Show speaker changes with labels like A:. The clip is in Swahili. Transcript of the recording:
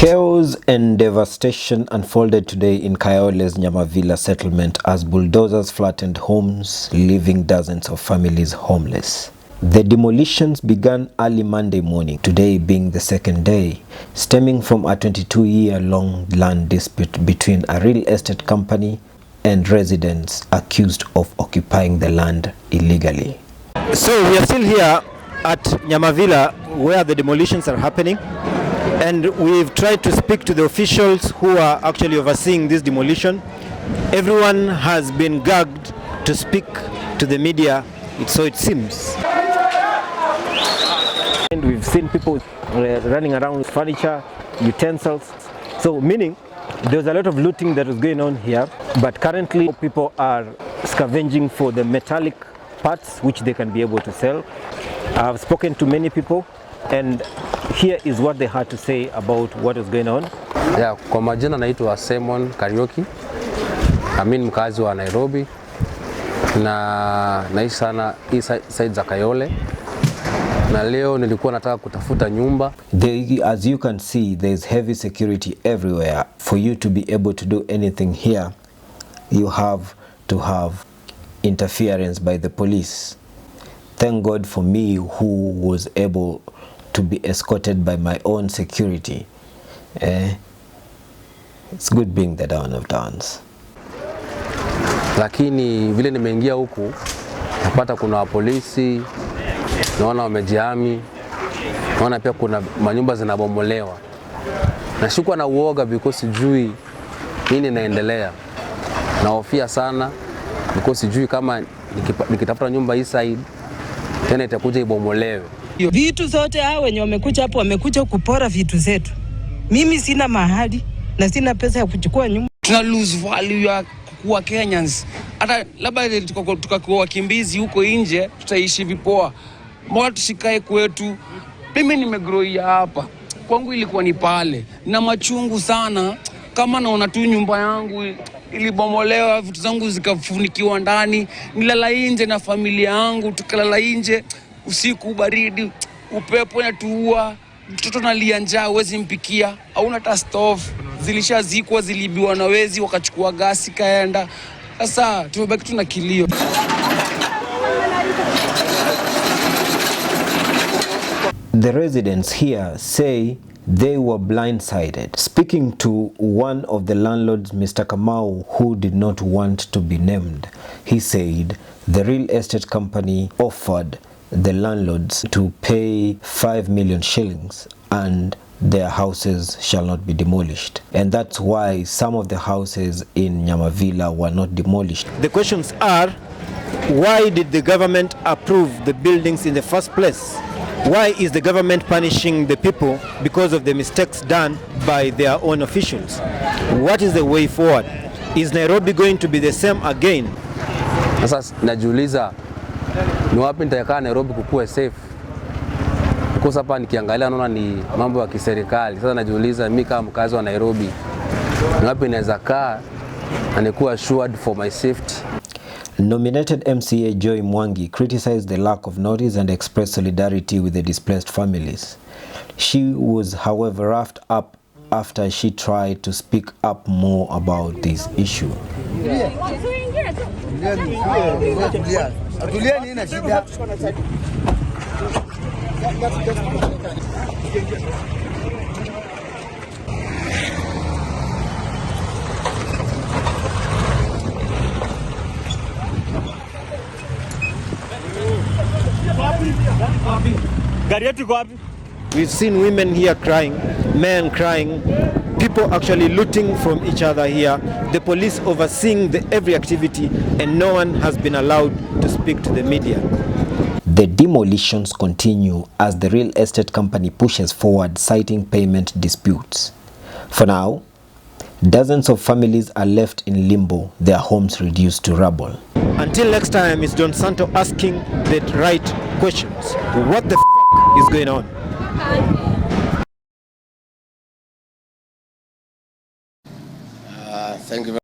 A: Chaos and devastation unfolded today in Kayole's Nyamavilla settlement as bulldozers flattened homes, leaving dozens of families homeless. The demolitions began early Monday morning, today being the second day, stemming from a 22-year-long land dispute between a real estate company and residents accused of occupying the land illegally. So we are still here at Nyamavilla where the demolitions are happening. And we've tried to speak to the officials who are actually overseeing this demolition. Everyone has been gagged to speak to the media, so it seems. And we've seen people running around with furniture, utensils. So meaning there's a lot of looting that is going on here. But currently people are scavenging for the metallic parts which they can be able to sell. I've spoken to many people, and here is what they had to say about what is going on.
B: Yeah, kwa majina naitwa Simon Karaoke. Mimi mkazi wa Nairobi na naishi sana hii side za Kayole. Na leo nilikuwa nataka kutafuta nyumba.
A: As you can see, there is heavy security everywhere. For you to be able to do anything here, you have to have interference by the police. Thank God for me who was able to be escorted by my own security. It's good being the Don of Dons.
B: Lakini vile nimeingia huku napata kuna polisi, naona wamejihami, naona pia kuna manyumba zinabomolewa. Nashukua na uoga because sijui nini inaendelea. Nahofia sana because sijui kama nikitafuta nyumba hii side tena itakuja ibomolewe.
C: Vitu zote hao wenye wamekuja hapo wamekuja kupora vitu zetu. Mimi sina mahali na sina pesa ya kuchukua nyumba.
D: Tuna lose value ya kuwa Kenyans. Hata labda tukakuwa wakimbizi huko nje tutaishi vipoa. Mbona tusikae kwetu? Mimi nimegrow hapa. Kwangu ilikuwa ni pale. Na machungu sana kama naona tu nyumba yangu ilibomolewa, vitu zangu zikafunikiwa ndani, nilala nje na familia yangu, tukalala nje. Usiku baridi, upepo unatuua, mtoto analia njaa, huwezi mpikia, hauna hata stove, zilishazikwa, zilibiwa na wezi, wakachukua gasi kaenda. Sasa tumebaki tu na kilio.
A: The residents here say they were blindsided. Speaking to one of the landlords, Mr. Kamau, who did not want to be named, he said the real estate company offered the landlords to pay 5 million shillings and their houses shall not be demolished. And that's why some of the houses in Nyamavilla were not demolished. The questions are, why did the government approve the buildings in the first place? Why is the government punishing the people because of the mistakes done by their own officials? What is the way forward? Is Nairobi going to be the same again?
B: Sasa najiuliza ni wapi nitakaa Nairobi kukue safe? Because hapa nikiangalia naona ni mambo ya kiserikali. Sasa najiuliza mimi kama mkazi wa Nairobi ni wapi naweza kaa na nikuwa assured for my safety?
A: Nominated MCA Joy Mwangi criticized the lack of notice and expressed solidarity with the displaced families. She was, however, roughed up after she tried to speak up more about this issue. We've seen women here crying, men crying, people actually looting from each other here, the police overseeing every activity, and no one has been allowed to speak to the media. The demolitions continue as the real estate company pushes forward, citing payment disputes. For now, dozens of families are left in limbo, their homes reduced to rubble. Until next time, it's Don Santo asking the right questions. What the f*** is going on?
E: Thank you.